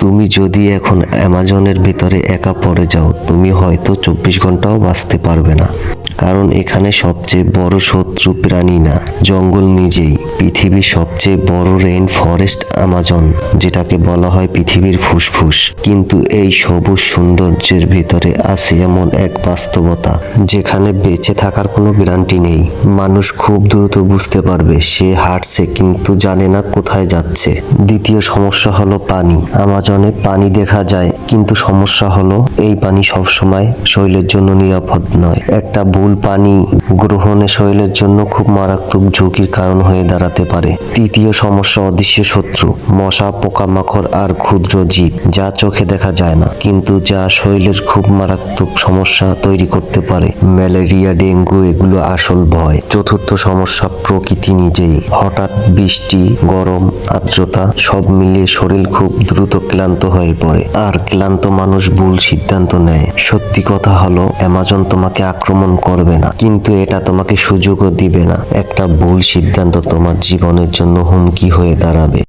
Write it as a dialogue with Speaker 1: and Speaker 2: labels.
Speaker 1: তুমি যদি এখন অ্যামাজনের ভিতরে একা পড়ে যাও, তুমি হয়তো 24 ঘন্টাও বাঁচতে পারবে না। কারণ এখানে সবচেয়ে বড় শত্রু প্রাণী না, জঙ্গল নিজেই। পৃথিবীর সবচেয়ে বড় রেইন ফরেস্ট অ্যামাজন, যেটাকে বলা হয় পৃথিবীর ফুসফুস। কিন্তু এই সবুজ সৌন্দর্যের ভিতরে আছে এমন এক বাস্তবতা, যেখানে বেঁচে থাকার কোনো গ্যারান্টি নেই। মানুষ খুব দ্রুত বুঝতে পারবে সে হাঁটছে, কিন্তু জানে না কোথায় যাচ্ছে। দ্বিতীয় সমস্যা হলো পানি। অ্যামাজনে পানি দেখা যায়, কিন্তু সমস্যা হলো এই পানি সবসময় শরীরের জন্য নিরাপদ নয়। একটা ভুল পানি গ্রহণে শরীরের জন্য খুব মারাত্মক ঝুঁকির কারণ হয়ে দাঁড়াতে পারে। তৃতীয় সমস্যা অদৃশ্য শত্রু, মশা, পোকামাকড় আর ক্ষুদ্র জীব, যা চোখে দেখা যায় না, কিন্তু যা শরীরের খুব মারাত্মক সমস্যা তৈরি করতে পারে। ম্যালেরিয়া, ডেঙ্গু, এগুলো আসল ভয়। চতুর্থ সমস্যা প্রকৃতি নিজেই। হঠাৎ বৃষ্টি, গরম, আর্দ্রতা সব মিলিয়ে শরীর খুব দ্রুত ক্লান্ত হয়ে পড়ে, আর ক্লান্ত মানুষ ভুল সিদ্ধান্ত নেয়। সত্যি কথা হলো, অ্যামাজন তোমাকে আক্রমণ করবে না, কিন্তু এটা তোমাকে সুযোগও দিবে না। একটা ভুল সিদ্ধান্ত তোমার জীবনের জন্য হুমকি হয়ে দাঁড়াবে।